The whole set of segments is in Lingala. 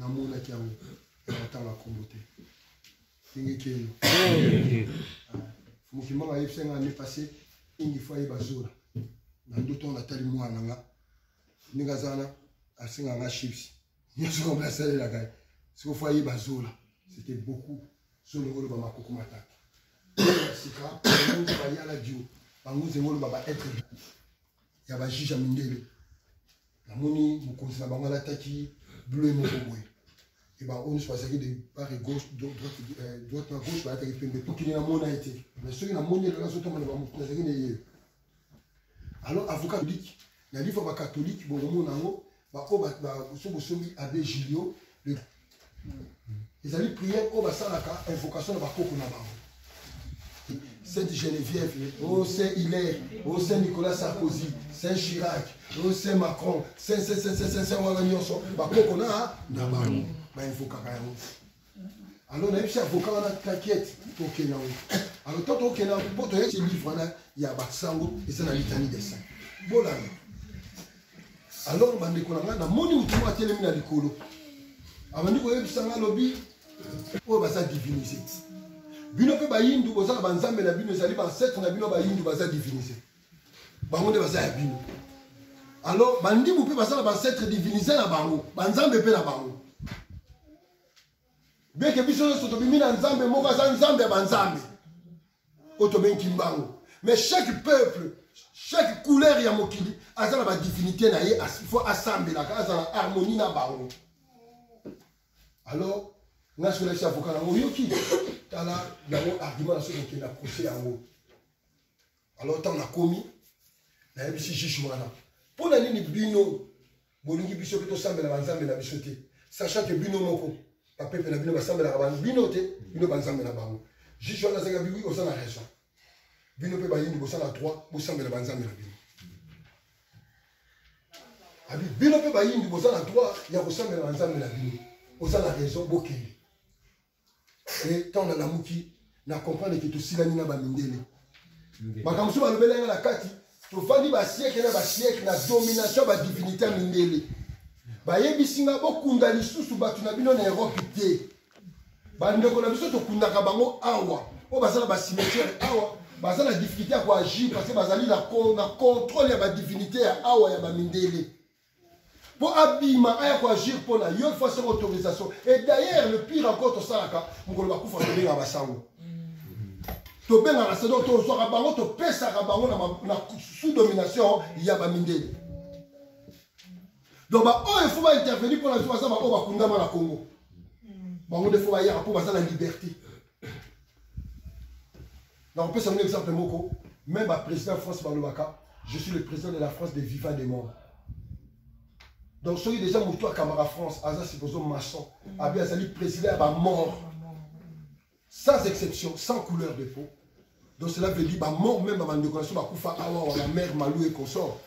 namona ki yango etanga Congo te tingi keno mokima nga yebsenga année passée une fois yebazola na ndoto na tali mwana nga ninga zana asinga nga chips nyonso comme la salle la gagne siko fois yebazola c'était beaucoup sur le rôle de makoko mataki sika nous va y à la dio bango zengolo baba être ya ba juge mindele na moni mokonzi na bango la taki bleu mo boy et ben on se passe de part et gauche droite à gauche ba taki pembe pour qu'il y a mon a été mais ceux qui na moni la soto mo ba mo tazaki ne alors avocat catholique na livre ba catholique bon mo nango ba ko ba so bosomi abbé Gilio ils allaient prier au basalaka invocation ba koko na bango Sainte Geneviève, oh Saint Hilaire, oh Saint Nicolas Sarkozy, Saint Chirac, oh Saint Macron, Saint Waganyonso, bah pourquoi on a d'abord, bah il faut qu'à alors on a eu ces avocats on a t'inquiète au Kenya. Alors tant au Kenya, pour te dire ces livres là, il y a Batsango et c'est la litanie des saints. Bon là. Alors bande konanga na moni mutu atele mina likolo. Abandi ko yebisanga lobby, oh bah ça divinisé. Bino pe ba yindu bozala banzambe na bino zali ba ancêtre na bino ba yindu baza divinisé. Bango de baza ya bino. Alors bandi mu pe bazala ba ancêtre divinisé na bango, banzambe pe na bango. Beke biso so to bimina nzambe mo baza nzambe banzambe. Oto benki mbango. Mais chaque peuple, chaque couleur ya mokili azala ba divinité na ye, il faut assembler la azala harmonie na bango. Alors nga sur les avocats nango yoki tala nango argument sur que la procès yango alors tant na komi na yebisi juge wana pour la nini bino bolingi biso to sambela banzambe na biso te sachant que bino moko pa pepe na bino basambela ba bino te bino banzambe na bango juge wana zanga biwi osana raison bino pe ba yindi bosana droit bosambela banzambe na bino abi bino pe ba yindi bosana droit ya kosambela banzambe na bino osana raison bokeli. Et tant on a la mouki, na comprendre que tout silani na ba mindele. Ba kamsu ba lobela na kati, to fandi ba siècle na domination ba divinité mindele. Ba yebisinga bokunda lisusu batu na bino na Europe te. Ba ndeko na biso to kunda ka bango awa. O bazala ba cimetière awa, bazala difficulté à agir parce que bazali na contrôle ya ba divinité ya awa ya ba mindele. Pour abîmer, pour agir pour la une fois sans autorisation. Et d'ailleurs, le pire encore, tout ça, on va couper le bien à Bassango. Tu bien à la saison, tu sois à Bango, tu pèses à Bango, sous domination, il y a Bamindé. Donc, il faut intervenir pour la situation, on va condamner la Congo. Bango, il faut aller pour la liberté. Donc, on peut s'amener un exemple, Moko. Même le président de France, Balobaka, je suis le président de la France des vivants des morts. Donc, soyez déjà moutou à Camara France, Aza Sipozo maçon, Abi Azali président à mort. Sans exception, sans couleur de peau. Donc, cela veut dire, mort même avant de connaître ma Koufa Awa, la mère Malou et consort.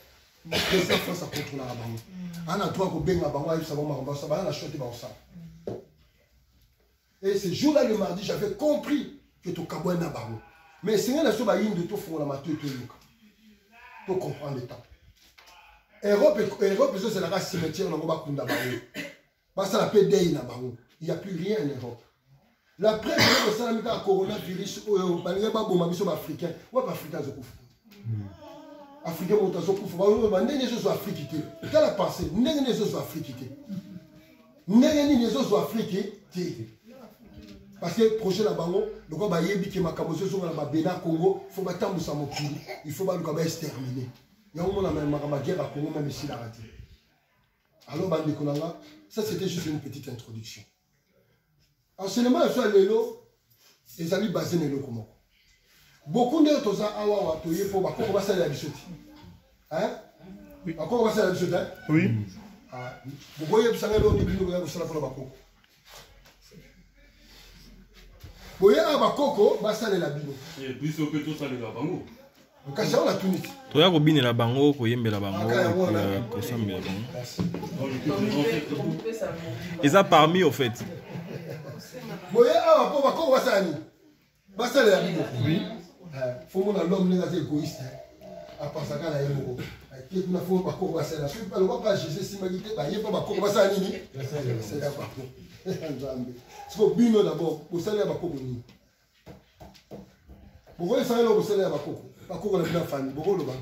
Le président France a contrôlé la banque. On a droit qu'on baigne la banque, il savon maramba, ça va, on a chanté dans ça. Et ce jour-là, le mardi, j'avais compris que tu cabouais na banque. Mais c'est rien à ce que tu fais la matou et tout le monde. Pour comprendre le temps. Europe, c'est la race cimetière, on va kunda bango. Parce que la paix d'Aïe na bango. Il n'y a plus rien en Europe. La preuve de ça, le coronavirus, il pas bon, mais africain. Où est africain Zokouf? Africain, on t'a Zokouf. On est les autres africains. Quelle la pensée? On est les autres africains. On est les autres africains. Parce que le projet la bango, le gars bayebi qui m'a cabossé sur la Bénin Congo, il faut battre Moussa Mokili, il faut battre le gars exterminer. Il y a un moment où la guerre à Congo, même ici, la raté. Alors, Bande Konanga, ça c'était juste une petite introduction. Enseignement, il y a l'élo, ils allaient baser l'élo comment. Beaucoup de gens ont appuyé pour qu'on va s'aller à Bissoti. Hein? Encore on va s'aller à Bissoti, hein? Oui. Vous voyez, vous savez, l'autre, vous voyez, vous pour le Bako. Vous voyez, à Bakoko, va s'aller la Bino. Et puis, c'est que tout ça, les Bango. Kasi on a tout mis. Toya ko bine la bango ko yembe la bango ko sambe la bango. Et ça parmi au fait. Voyez ah pour ko wasani. Basale la bino. Oui. Faut mon l'homme n'est pas égoïste. À part ça kana yemoko. qui est une fois bakoko basala so pas le pas Jésus simagité ba yepa bakoko basala nini c'est la bakoko nzambe siko bino d'abord bosala bakoko nini boko esala bosala bakoko na bina famille boko loba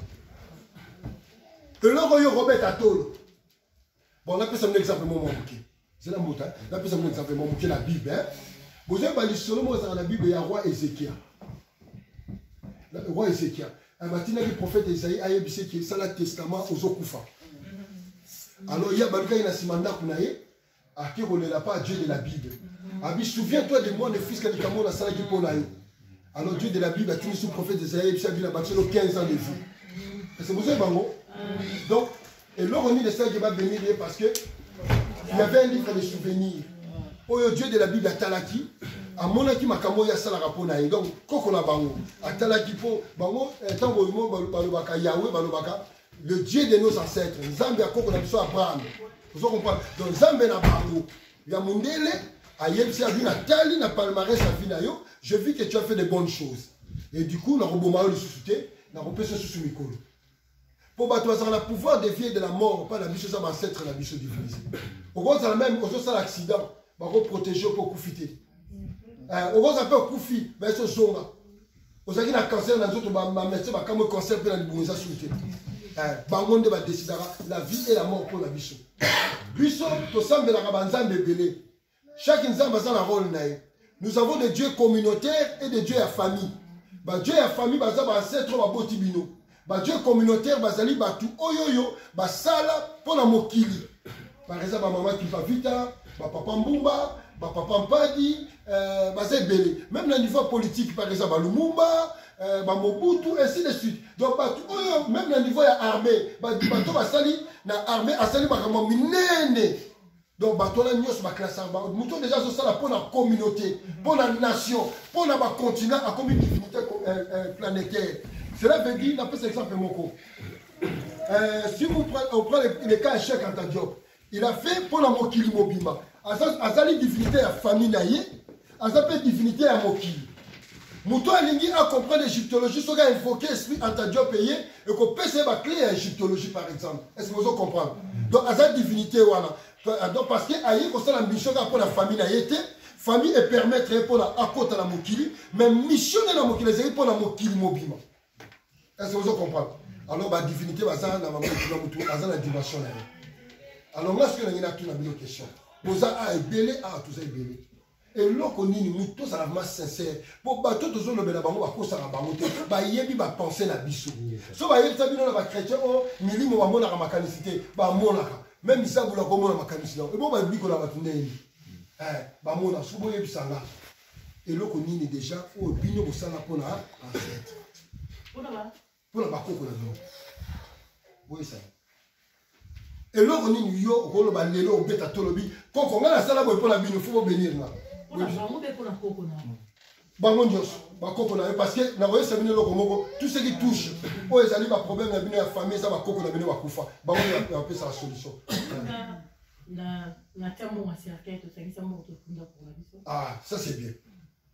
eloko yo Robert Atolo bon on appelle ça un exemple mon moké c'est la mota on appelle ça un exemple mon moké la Bible hein vous avez parlé seulement dans la Bible il y a roi Ézéchiel le roi Ézéchiel Matina le prophète Isaïe a yebisé qui est le testament aux Okufa. Alors il y a Baluka il a simanda kunaye a qui relève pas Dieu de la Bible. Abi souviens-toi de moi le fils que Kamo la sala qui ponaye. Alors Dieu de la Bible a tenu sous prophète Isaïe il a battu 15 ans de vie. C'est vous savez bango. Donc et là on dit de ça qui va venir parce que il y avait un livre de souvenirs. Oh Dieu de la Bible a talaki. A monaki makambo ya sala rapona et donc koko na bango atalaki po bango tango mo balobaka Yahweh balobaka le Dieu de nos ancêtres Nzambe akoko na biso Abraham vous comprenez donc Nzambe na bango ya mundele ayebisi abi na tali na palmarès à finayo je vis que tu as fait de bonnes choses et du coup na roboma le suscité na repesa sous mikolo pour bato la pouvoir dévier de la mort pas la biso sa ancêtre la biso divinisé au gros ça même au ça l'accident ba protéger pour profiter on va s'appeler Koufi, mais c'est zonga. Vous avez un cancer dans d'autres, ma médecin va comme cancer pour la libération sur le bangonde va décider la vie et la mort pour la bicho. Bicho, tout ça, mais la rabanzan de belé. Chaque nzamba a un rôle naïf. Nous avons des dieux communautaires et des dieux à famille. Bah Dieu à famille, bah ça va ancêtre va botibino. Bah Dieu communautaire, bah zali bah tout oyoyo, bah sala pour la mokili. Par exemple, ma maman qui va vite, bah papa mbumba. Papa Mpadi, même le niveau politique, par exemple, Lumumba, Mobutu, ainsi de suite. Donc, même le niveau armé, l'armée a sali minene. Donc, classe déjà pour la communauté, pour la nation, pour la continent, à comme une divinité planétaire. Cela veut dire, on appelle cet exemple Moko. Si on prend les cas échec en Diop, il a fait pour la Mokili Mobima. Azali divinité à famille naïe, azali divinité à Mokili. Mouto alingi a comprendre l'égyptologie, ce gars a invoqué l'esprit Antadiop payé et qu'on peut se battre à l'égyptologie par exemple. Est-ce que vous comprenez? Donc azali divinité voilà. Donc parce que aïe comme ça la mission pour la famille naïe famille et permettre pour la côté la Mokili, mais mission de la Mokili c'est pour la Mokili Mobima. Est-ce que vous comprenez? Alors la divinité bazana na maman qui va mouto azali la dimension naïe. Alors moi ce que nous avons tout une question. Vous avez belé à tous les belés. Et là, on dit nous tous à la masse sincère. Pour battre tous les belés, on va poser la banque. Bah yebi va penser la bisou. So bah yebi sabino na ba chrétien oh mili mo mona la makanicité bah mona même ça vous la comment la makanicité. Et bon bah bibi ko la batune. Bah mona subo yebi sanga. Et là on dit déjà oh bino bo sala pour la ancêtre. Pour la bakoko la non. Oui ça. Et là, on dit yo, on va aller au bêta tolobi. Quand on a la salle pour la bine, il faut bénir là. Parce que tout ce qui touche, pour les alliés, problème de la famille, ça va coco la bine va koufa. Bah on appelle ça la solution. Ah, ça c'est bien.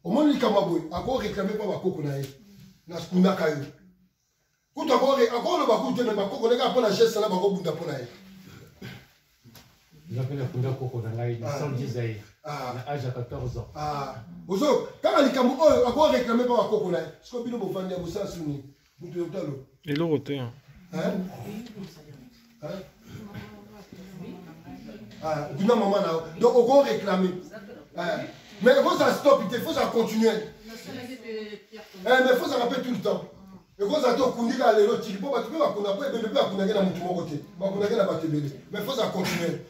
Au moins les Kamaboy, encore réclamer pas ma coco na skunda kayo. Quand encore le bakou de ma coco les gars pour la geste là bako bunda pour la. J'appelle la Kunda Koko dans l'âge de 110 ans, à l'âge de 14 ans. Ah, quand les Camerounais, à quoi réclamer par la Koko là? Ce qu'on peut nous vendre, vous savez, c'est nous. Vous devez le temps. Et le roté. Hein? Ah, du moment là. Donc, on va réclamer. Mais il faut ça stop, il faut ça continuer. Mais il faut ça rappeler tout le temps. Et quand ça tourne, on dit que les autres, tu peux pas qu'on a pas, mais pas qu'on a gagné dans mon côté. On a gagné la bataille. Mais il faut ça continuer.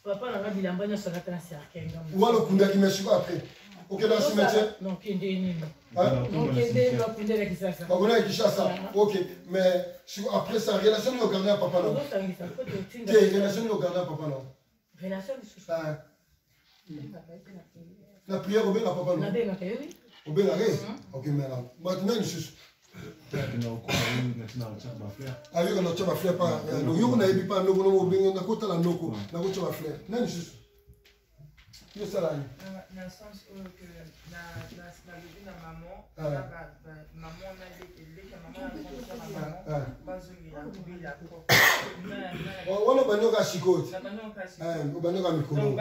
Papa n'a pas dit l'emballage sur la classe. Ou alors qu'on a qui m'échoue après. Ok, dans ce métier. Non, qui est né. Non, qui est né, on a qui ça. On a qui ça. Ok, mais après ça, relation au gardien papa non. Relation au gardien papa non. Relation la prière au bien à papa non. Au bien à ok, mais là, maintenant il suce. Avec notre chama fleur pas nous on a pas nous on a côté la noko na côté ma fleur non juste yo salani na sens oyo que na bébé na maman maman na leka maman na maman bazongela kubila ko wana banyoka shikoti banyoka mikolo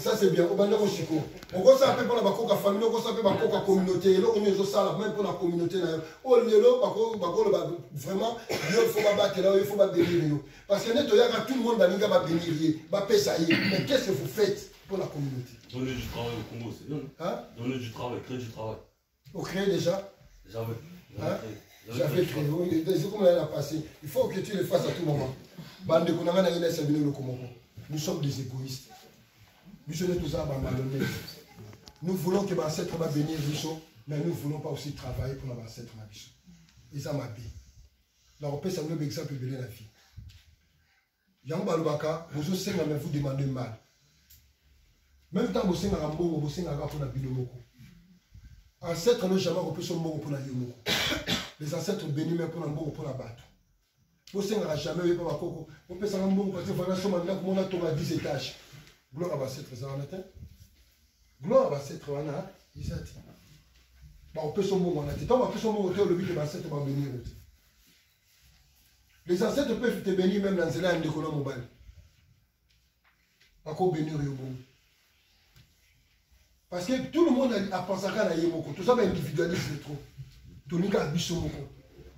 ça c'est bien banyoka shiko okosa pe pona bakoka famille okosa pe bakoka communauté eloko nyo sala même pour la communauté na yo o lelo bakolo vraiment yo faut babattre là il faut ba bénir yo parce que neto yaka tout le monde balinga ba bénir ba pesa yi mais qu'est-ce que vous faites pour la communauté? Donner du travail au Congo, c'est bien. Hein? Donner du travail, créer du travail. Vous créez déjà? J'avais créé. Oui, c'est comme l'année passée. Il faut que tu le fasses à tout moment. Nous sommes des égoïstes. Nous voulons que l'ancêtre va bénir Bichon, mais nous ne voulons pas aussi travailler pour l'ancêtre Bichon. Et ça m'a bien. Alors, on peut savoir l'exemple de la vie. Yamba Lubaka, vous demandez mal. Même temps, vous avez un bon, vous avez un pour la binomoko. Ancêtres n'ont jamais repris son bon pour la yomoko. Les ancêtres bénis même pour un bon pour la battre. Vous avez jamais eu pour la coco. Vous pouvez savoir un bon parce que vous avez un bon pour la 10 étages. Gloire à l'ancêtre, ça en est. Gloire à l'ancêtre, on a. Ils ont dit. On peut son bon, on a dit. Tant on peut son bon, le but de l'ancêtre va bénir. Les ancêtres peuvent te bénir même dans le zéla de colonne mobile. À quoi bénir le bon? Parce que tout le monde a pensé à la Yemoko. Tout ça va individualiser trop. Tout le monde a dit Yomoko.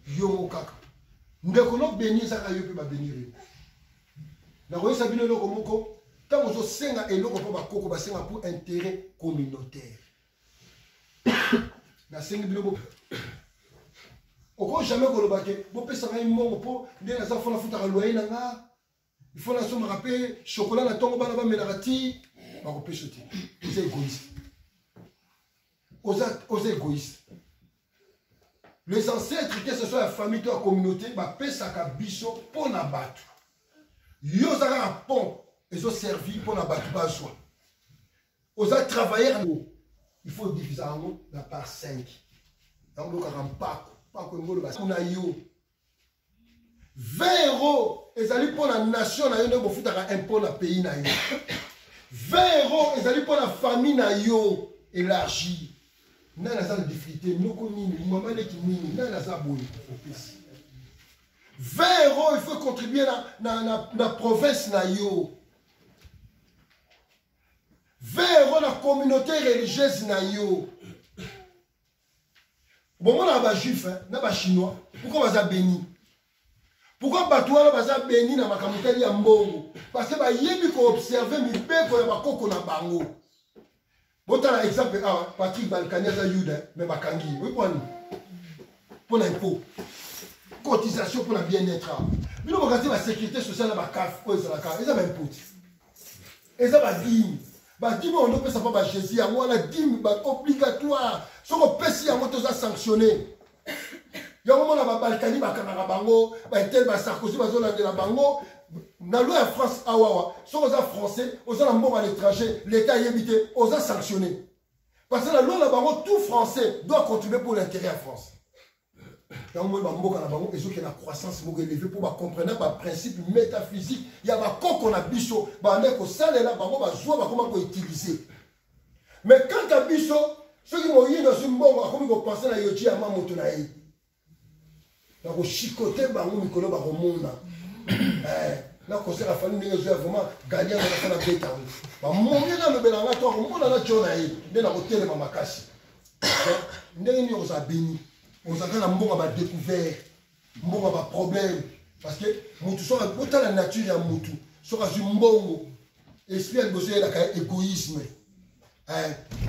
Yomokaka. Nous devons bénir ça à Yope va bénir. La royaume Sabine Lokomoko. Tant que vous senga et l'oko pour bakoko basenga pour intérêt communautaire. La senga bilobo. Oko jamais golobake. Bo pesa ngai mongo po ndé na za fona futa ka loyer na nga. Il faut la somme rappeler chocolat na tongo bana ba menarati. Ba ko pesote. C'est égoïste. Aux égoïstes. Les ancêtres, que ce soit la famille ou la communauté, bah pesaka biso pour na battre. Yo zaka un pont, ils ont servi pour na battre pas soi. Aux travailleurs, il faut diviser en la part 5. Donc le pas comme le bas. On a yo 20 €, ils allaient pour la nation na yo ne bofu ta impôt na pays na yo. 20 €, ils allaient pour la famille na yo élargie. N'a la salle de difficulté, nous connaissons, maman est qui mini, n'a la salle bouille, 20 €, il faut contribuer dans la province na yo. 20 € dans la communauté religieuse na yo. Bon, on a pas juif, on a pas chinois. Pourquoi on va béni? Pourquoi Batouana va béni dans ma communauté ya mbongo? Parce que bah yebi ko observer mi beko ya bakoko na bango. Bon, tu as l'exemple, Patrick Balkaniaza Yuda, mais Bakangi, oui, pour l'impôt, cotisation pour la bien-être. Mais nous, regardez la sécurité sociale, la CAF, ils ont un impôt. Ils ont un dîme. On ne peut pas Jésus, on a un dîme obligatoire. Si on peut sanctionner. Il y a un moment où Balkani, Bango, Sarkozy, Bango. Dans la loi en France, si on est français, on est à l'étranger, l'État est évité, on est sanctionné. Parce que la loi là-bas, tout français doit contribuer pour l'intérêt en France. Dans le monde, il y a une croissance élevée pour comprendre le principe métaphysique. Il y a un qu'on a bicho, on comment utiliser. Mais quand tu as bicho, ceux qui m'ont dit dans ce monde, comment ils pensent à Yoti à Mamotonaï. Donc, au chicoté, Mikolo, Baromona. Là, quand c'est la famille, nous avons vraiment gagné dans la bête. Mon Dieu, dans le Bélanga, toi, on a la journée, dans la hôtel, ma casse. Nous avons béni. On a découvert, on a problème. Parce que nous sommes dans la nature, il y a Moutou. Sur un mbongo, esprit de égoïsme.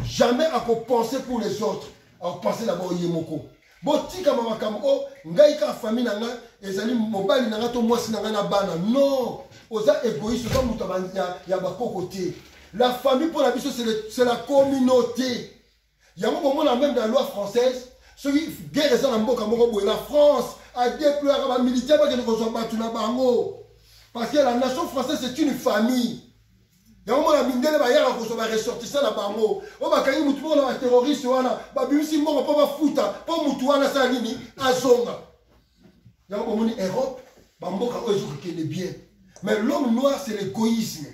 Jamais à penser pour les autres, à penser d'abord Yemoko. Botika mamakambo ngaika famille nanga ezali mobali nanga to mwasi nanga na bana non oza égoïste oza mutu ya bakokote. La famille pour la biso c'est la communauté. Yango bomona même dans la loi française ceux qui guerre ça na mboka moko boye la France a déployé ba militaire ba ke ko zo batu na bango parce que la nation française c'est une famille. Yango la mindele ba yaka ko so ba ressortissant la bango o ba kanyi mutu mo na terroriste wana ba bimisi mbongo pa ba futa pa mutu wana sa nini azonga. Yango moni Europe ba mboka o ezo kende bien mais l'homme noir c'est l'égoïsme.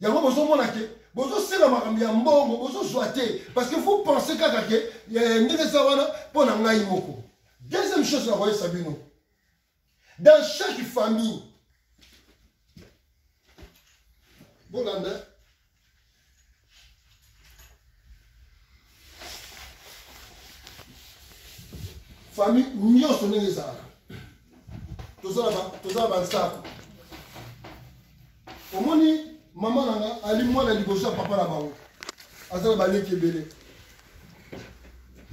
yango bozomona ke bozosala makambo ya mbongo bozozwa te parce que vous pensez kaka ke ndenge eza wana mpo na ngai moko. Deuxième chose na koyesa bino, dans chaque famille bolanda famille nyonso ndenge ezalaka tozala bansako omoni mama nanga ali mwana liboso ya papa na bango azala baleki ebele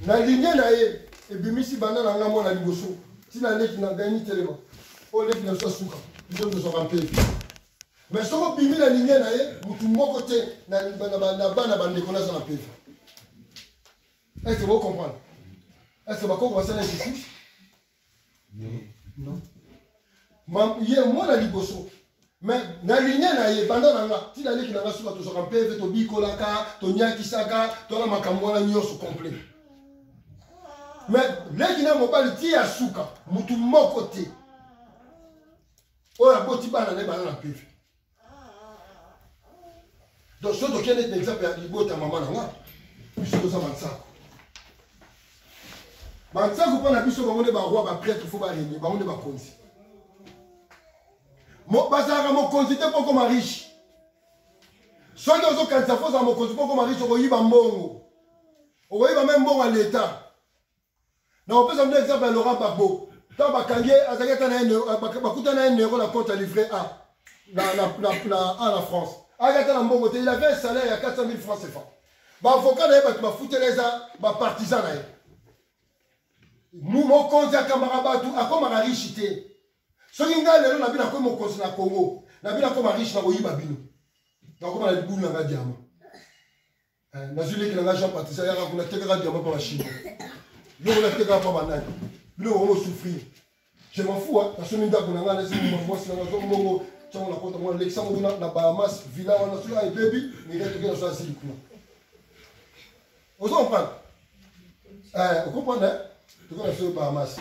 na linie na ye ebimisi banda na nga mwana liboso tina leki na gani telema oyo leki na biso asuka biso tozwaka mpe mais soko bimi na linie na ye mutu moko te na bana bandeko naza na pevi. Est-ce que vous comprenez? Est-ce que vous comprenez ça ici? Non. Il y a moi la liboso. Mais na ligne na ye banda na nga ti na leki na nga suka to soka peve to bikolaka to nyakisaka to na makambo na nyonso complet. Mais leki na mobali ti ya suka mutu moko te. Oya boti bana ne bana na peve. Donc ce to kene exemple ya libota mama na nga. Biso to sa mansako. Mansako pa na biso ba ngone ba roi ba prêtre faut ba régner ba ngone ba konzi. Bazara mokonzi te poko ma riche. Soki ozokanisa foza mokonzi poko ma riche okoyiba mbongo. Okoyiba même mbongo à l'état. Na opesa mde exemple ya Laurent Gbagbo. Tant bakangi azaketa na bakuta na euro na compte à livret A. En France. Agata na mbongo te, il avait un salaire à 400 000 francs CFA. Ba avocat na ye batu bafuteleza ba partisan na ye. Mokonzi akamara batu akoma riche te. Soki nga lelo na bina ko mokonzi na Congo, na bina ko riche na koyiba bino. Na ko na libulu na diamant. Na zule ki na Jean Patrice ya ko na teka diamant pour la Chine. Yo ko na teka pa banani. Bino ko souffrir. Je m'en fous hein, parce que minda ko na nga na sima mo na zo mbongo, tsango na kota mo Alexandre na Bahamas, villa wana so ay baby, ni reto ke na so asili kuna. Vous comprenez? Vous comprenez? Tu connais sur Bahamas.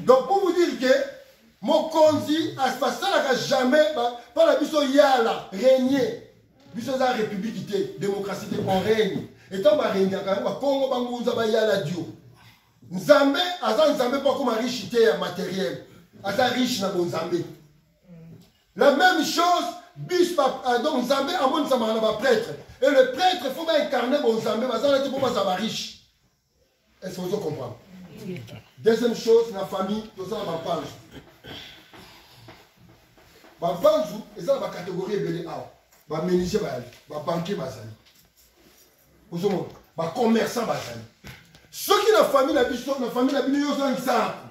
Donc pour vous dire que Mokonzi a passé jamais par la biso yala régner biso za république démocratie on règne et tant ba règne ka ba Congo banguza ba yala dio Nzambe azan Nzambe pas comme riche te matériel azan riche na Nzambe la même chose bis donc Nzambe amon Nzambe na ba prêtre et le prêtre faut pas incarner bon Nzambe bazan te pour pas ça riche. Est-ce que vous comprenez? Deuxième chose la famille tout ça va pas Bavanzu, ils ont la catégorie ebele awa. Ba menuisier bazali, ba banquier bazali. Vous voyez, ba commerçant bazali. Ceux qui na famille la biso, na famille la bino yo za nsaku.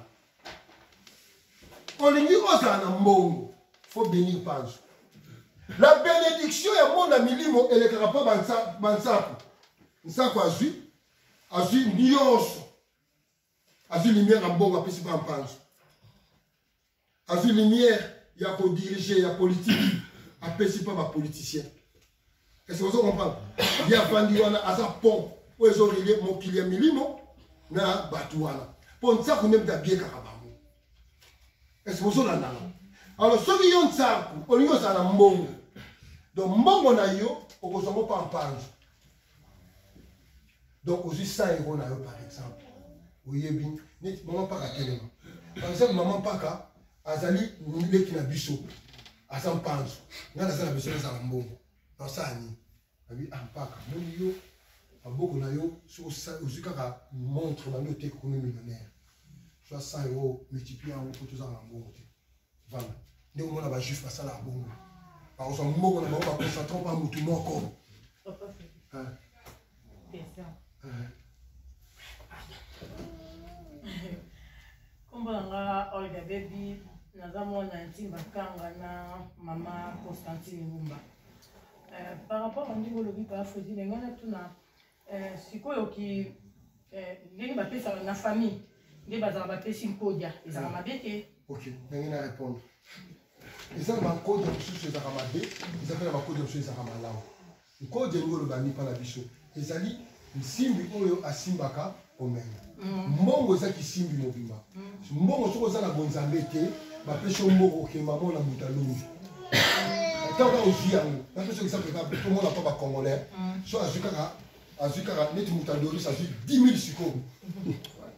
Olingi oza na mbongo, faut bénir panzo. La bénédiction ya monde milimo elekaka pa bansaku. Nsaku azui nyonso. Azui lumière na mbongo apesi pa panzo. Azui lumière il y a pour diriger, il y a politique, après c'est pas ma politicien. Est-ce que vous comprenez? Il y a vendu à sa pont, où ils ont relié mon client milimo, na batouana. Pour ça qu'on aime bien carabamo. Est-ce que vous comprenez? Alors ceux qui ont ça, on y a ça dans mbongo. Donc mbongo na yo, on ne peut pas en parler. Donc aussi 100 € na yo par exemple. Vous voyez bien, maman pas à télé. Par exemple maman pas qu'à azali nileki na biso asa mpanzo ngana sala biso na mbongo na sani abi ampaka moni yo aboko na yo so uzikaka montre ba note ko millionnaire soit 100 € multiplié en pour tout ça na mbongo te voilà ndeko mona ba juif basala mbongo ba osa mbongo na ba concentré pa mutu moko Kombanga Olga baby nazamona ntimba kanga na mama Constantine Mbumba. Par rapport à niveau lobi par Afrodi ngana tuna sikoyo ki ndenge bapesa na famille nde bazala bapesi mpodia ezala mabete. OK, ngena répondre. Ezala ba code sur ezala mabe, ezala ba code sur ezala malamu. Code ngolo bani pa la biso. Ezali nsimbi oyo asimbaka omena. Mbongo eza kisimbi mobimba. Mbongo soko za na bonzambe te, ba pesho mbongo ke mabona mutalungu. tant aux yeux, on a fait ça tout le monde n'a pas congolais. Soit à Zukara, net Moutadori, ça fait 10 000 sucos.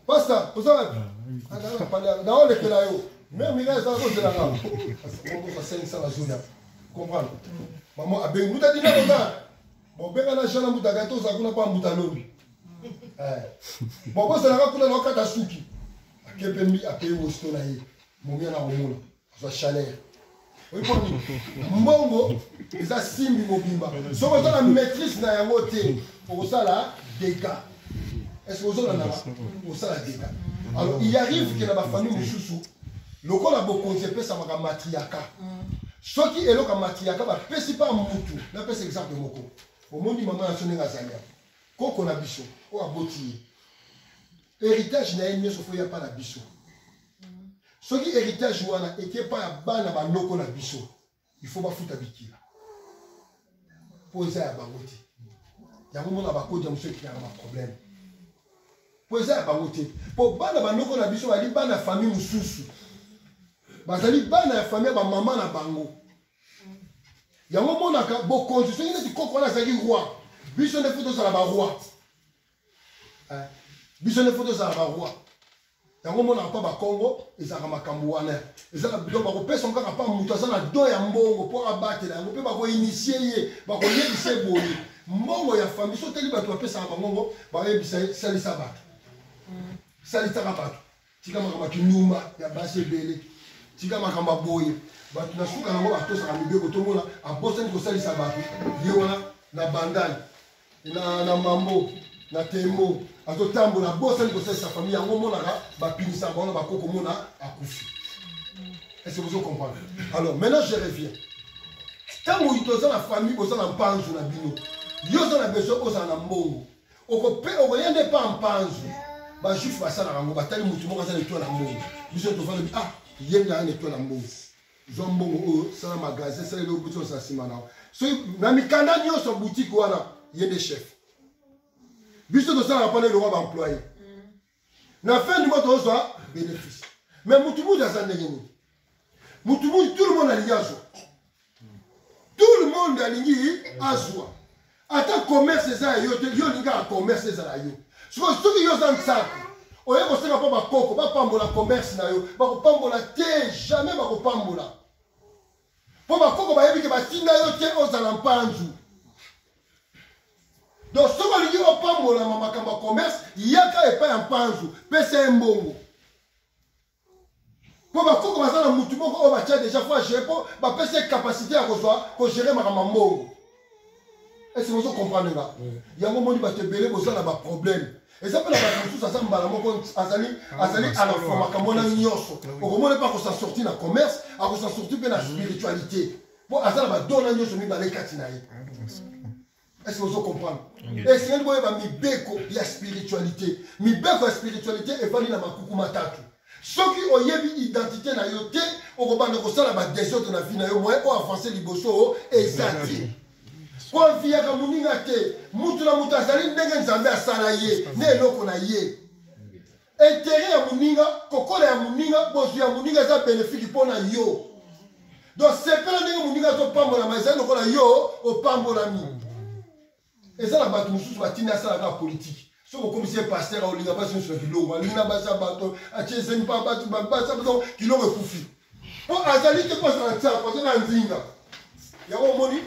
Pas ça, pour ça, dans les Kelayo, même il y a ça, c'est la rame. On ça 500 la zone. Comprendre. Maman, a bien Moutadi là, bon, ben la chana Moutagato, ça n'a pas Moutalobi. Bon, c'est la rame pour la locata Souki. A Kepemi, a payé au stonaï. Mon bien à Romola, ça chaleur. Mbongo eza simbi mobimba soki oza na maîtrise na yango te okosala dégâts. Est-ce que ozala na osala dégâts? Alors il arrive que na bafamille mosusu lokola bokonzi epesamaka matriaka soki eloko ya matriaka bapesi mpa mutu napesa exemple moko omoni mama na so ndenge azali koko na biso oyo aboti ye héritage na ye nyonso fo ya mpa na biso. Soki héritage wana eke pa ya bana banoko na biso il faut bafuta bikila po eza ya bango te yango mona bakodi ya mosu ekilaka baproblème po eza ya bango te po bana banoko na biso bali bana famille mosusu bazali bana ya famille ya bamama na bango yango monaka bokonzi soki neti koko wana azalaki roi biso nde fo tozala baroi biso nde fo tozala baroi yango monaka mpa bakongo ezalaka makambo wana ezalaka biloko bakopesa kaka mpa moto aza na do ya mbongo mpo abatela yango mpe bakoinitie ye bakoyebisa ye boye mbongo ya famille so teli bato bapesaka bangongo bakoyebisa ye salisa bato salisaka bato tika makambo ya kinuma ya basi ebele tika makambo ya boye bato na suka nango batosaka mibeko tomona abosani kosalisa bato ye wana na bandani na mambo na tembo azotambola bosani kosalisa famille yango monaka bapinisaka bango bakoko mona akufi. Est-ce que vous comprenez? Alors maintenant je reviens. Ntango toza na famille oza na mpanzu na bino yo oza na besoin ozala na mbongo okoyende mpa mpanzu bajuif basalaka yango batali motu moko aza na etwa na mbongo biso tofandi yende aya na etwa na mbongo zwa mbongo oyo sala magasin sala eloko buti osala nsima nao soki na mikanda nyonso boutique wana yende chef biso tosalaka mpona eloko baemploye na fin du mois tozwa bénéfice mais motu mutu aza ndenge nini mutu mutu tout le monde alingi azwa tout le monde alingi azwa ata commerce eza yo te yo olingaka commerce ezala yo soki yo oza nsako oye kosenga mpo bakoko bapambola commerce na yo bakopambola te jamais bakopambola mpo bakoko bayebi ke batinda yo te ozala mpanzu. Donc soki olingi opambola makambo ya commerce yaka epai ya mpanzu pesa ye mbongo mpo bakoko baza na mutu moko oyo batia déjà fois gérer mpo bapesa ye capacité ya kogere makambo ya mbongo. Est-ce que vous comprenez là? Yango moni bato ebele bozala ba problème. Eza mpe na bato mosusu aza mbala moko azali à la fois makambo na nyonso okomona mpe akosa sorti na commerce akosa sorti mpe na spiritualité mpo aza na badona nyonso mibale kati na ye. Est-ce que vous comprenez? Et c'est une mibeko ya spiritualité. Mibeko ya spiritualité evali na makuku matatu. Soki oyebi identité na yo te okobanda kosala ba désordre na vie na yo moyen o avancer liboso ezati. Kwa viyaka muninga te mutu na mutu azali ndenge nzambe asala ye ne eloko na ye. Intérêt ya muninga kokola ya muninga bozu ya muninga eza bénéfique mpona yo. Donc sepela ndenge muninga azopambola ma ezali lokola yo opambolami. Et ça, la batte moussous, la tina, ça, la politique. Si vous commencez pasteur à Olinga, pas sur le kilo, à l'ina, basa, bateau, à Tchèzen, pas battu, basa, bateau, kilo, refoufi. Pour Azali, tu passes dans le ça, parce que dans le zinga. Il y a un moni,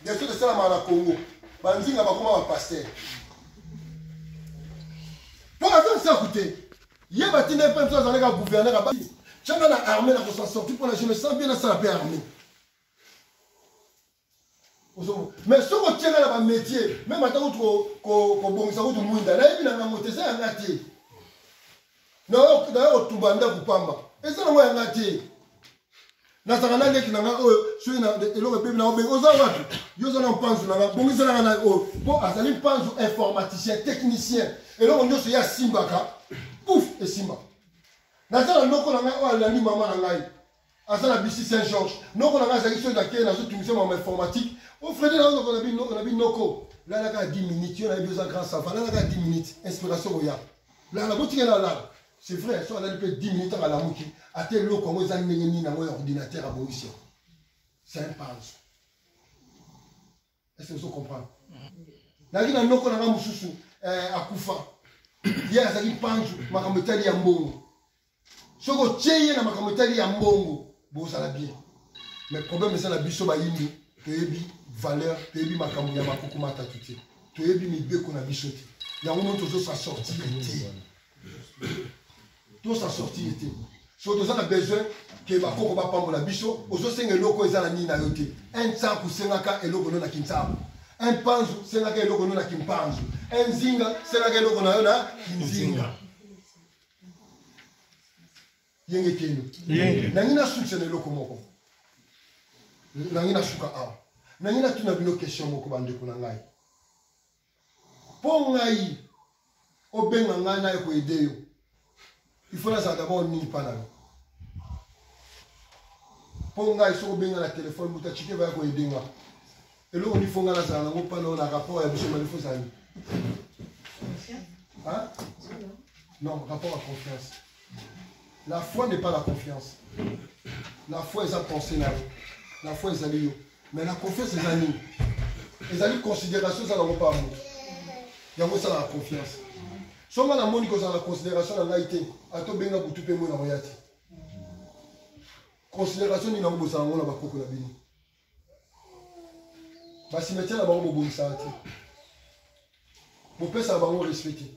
bien sûr, de ça, la Congo. Banzinga, va comment un pasteur. Pour Azali, ça, écoutez. Il y a bâti des personnes dans les gouverneurs à bâti. Chacun a armé la conscience sortie pour la je me sens bien, ça, la paix armée. Mais si on tient dans le métier, même à temps qu'on bon ça vous monde là, il y a un moté ça un athée. Non, d'ailleurs tout banda pour pamba. Et ça moi un athée. Na ça na qui na sur na eloko pe na obe oza wapi. Yo za na mpanzu na bon ça na bon azali mpanzu informaticien, technicien. Et là on yo so ya simbaka. Pouf et simba. Na ça na loko na nga o la ni mama na ngai. Azala bisi Saint-Georges. Non on a azali so d'aké na so tout en informatique. Au frère, on a vu Noko. Là, il y a 10 minutes. On a besoin de grand savant. Là, il y a 10 minutes. Inspiration, là. Là, la boutique est là. C'est vrai, soit on a 10 minutes à la mouki. À tel lot, comme vous avez un ordinateur à Maurice. C'est un pince. est-ce que vous comprenez? Naki na noko na mususu akufa ya azaki panju makambo etali ya mbongo soko tcheye na makambo etali ya mbongo bozala bien mais problème eza na biso bayimbi toyebi valeur toyebi makambo ya makuku matatu te toyebi mibeko na biso te yango moto tozosa sortir te tosa sortir te so toza na besoin ke bakoko bapambola biso ozosenga eloko eza na nini na yo te un tsanku sengaka eloko no na kintsaku un panzu sengaka eloko no na kimpanzu un zinga sengaka eloko na yo na kinzinga yenge keno nangi na sukse na eloko moko nangi na suka awa nangi na tuna bino question moko bandeko na ngai mpo ngai obenga ngai na ekoyede yo il faut nazala d'abord nini mpa na yo mpo ngai soki obenga na telefone moto atike baya koyede nga eloko nifo ngai nazala nango mpa na yo na rapport ya biso malifo ezali non rapport à confiance. La foi n'est pas la confiance. La foi est à penser là. La foi est à l'eau. Mais la confiance est à nous. Les amis considération ça n'en pas amour. Il y a ça la confiance. Si on a la considération dans l'haïté, à tout bien pour tout le monde en réalité. Considération ni n'engo ça on a pas beaucoup la bini. Bah si mettre la barre au bon santé. Mon père ça va on respecter.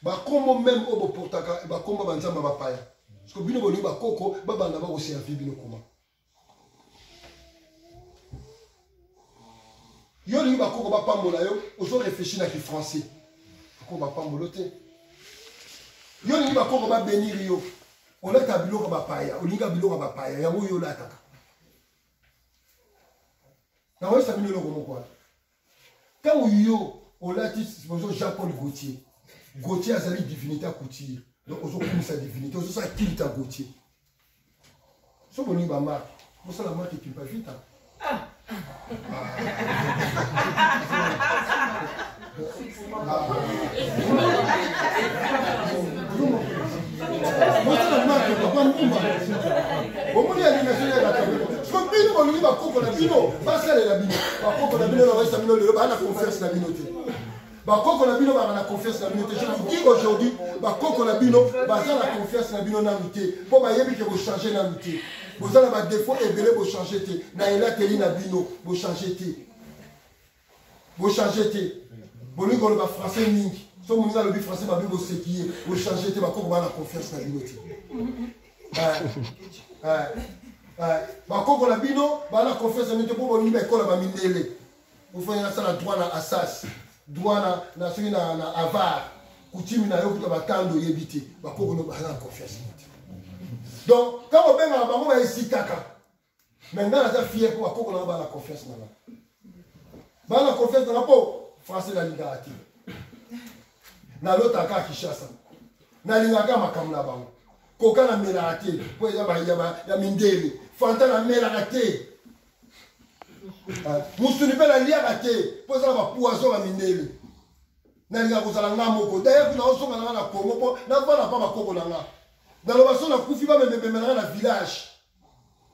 Bah comme même au portaka bah comme bah nzamba bah paya. Parce que bino boni bah koko bah banda bah aussi servir bino comment. Yo li ba koko ba pambola yo, ozo réfléchir na ki français. Ko ba pambola te. Yo li ba koko ba bénir yo. On a biloko ba paya, on linga biloko ba paya, ya yo la taka. Na wa sa bino loko moko. Quand yo on l'a dit bonjour Jean-Paul Gaultier. Gaultier a sali divinité à coutir. Donc ozo comme sa divinité, ozo sa kilita Gaultier. So boni ba marque. Mo ça la marque qui pas vite. Aujourd'hui, vous avez des défauts et vous changez. Vous changez. Vous changez. Vous avez le français. Si vous avez le français, vous changez. Vous avez la confiance dans la binote. Vous avez la confiance dans la binote. Vous avez la confiance dans la vous faites ça la douane à Assas, douane à Avar, coutume na yo kuta batando yebiti, bakoko no bana confiance. Donc quand on benga bango ba isikaka. Maintenant la fier pour bakoko na bana confiance na. Bana confiance na po français la liberté. Na lota ka Kishasa. Na lingaka makamla bango. Koka na melate, po ya mindele, fanta na melate. Musuni pe la liaka te po za ba poison ba mindele na linga ko sala ngamoko d'ailleurs na osonga na Congo po na bana pa bakoko na nga na lo baso na kufi ba bembe na village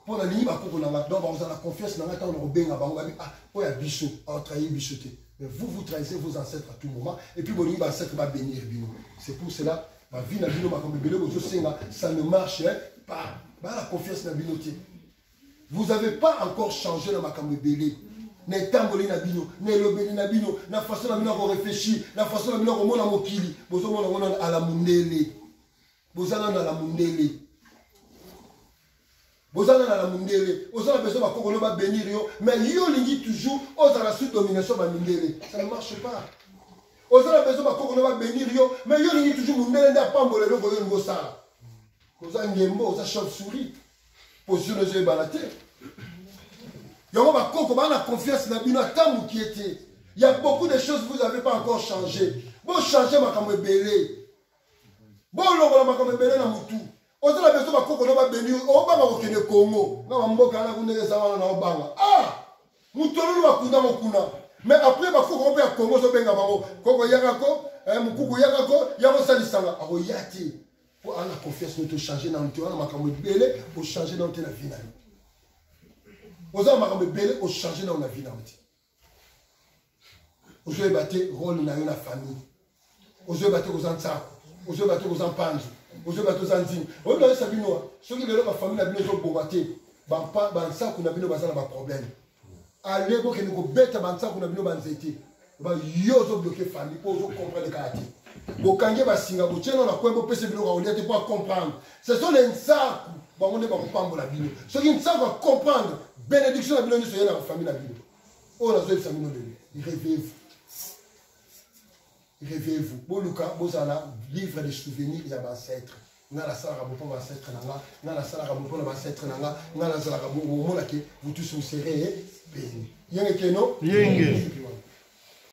po na lingi bakoko na nga donc ba za la confiance na nga ta on obenga bango ba po ya biso a trahir biso te mais vous trahissez vos ancêtres à tout moment et puis bolingi ba ancêtre ba bénir bino c'est pour cela ba vie na bino ba ko bebele bozo senga ça ne marche pas ba la confiance na bino te. Vous n'avez pas encore changé dans ma camébélé. Ne tamboli na bino, ne lobeli na bino, na façon na bino ko réfléchir, na façon na bino ko mona mokili, bozo mona à la mundele. Bozana na la mundele. Bozana na la mundele. Ozana besoin ba kokolo ba bénir yo, mais yo lingi toujours aux la sous domination ba mundele. Ça ne marche pas. Ozana besoin ba kokolo ba bénir yo, mais yo lingi toujours mundele nda pambolé lo ko yo ngo ça. Koza ngembo, oza chauve-souris. Position de Dieu balaté. Il y a la confiance dans bino tamu qui était. Il y a beaucoup de choses que vous n'avez pas encore changé. Bon changer ma comme belé. Bon longo ma comme belé na mutu. On a besoin de koko na béni. On va au Congo. Na mboka na kunde za wana na obanga. Ah! Mutolo wa kunda mokuna. Mais après ba koko pe Congo so benga bango. Koko yakako, mukuku yakako, yako salisanga. Abo yati. Pour la confiance, nous changer dans le terrain, nous belé pour changer dans la vie. Nous avons belé pour changer dans la vie. ozo battre rôle na yo na famille ozo battre aux antsako ozo battre aux ampanzo ozo battre aux anzim ozo battre sabino soki lelo ba famille na bino zo bombaté ba nsako na bino bazana ba problème allez ko kene ko beta ba nsako na bino ba nzete ba yo zo bloquer famille pour zo comprendre kati bokange basinga botieno na kwembo pese bino ka oliate pour comprendre ce sont les nsako bango ne ba kopambola bino soki nsako va comprendre bénédiction na bino ni soyena na famille na bino oh la zoe famille no réveillez-vous boluka bozala livre de souvenirs ya bancêtre nga la sala rabo pour bancêtre nanga nga la sala rabo pour bancêtre nanga nga la sala rabo au moment là que vous tous serez bénis yenge keno yenge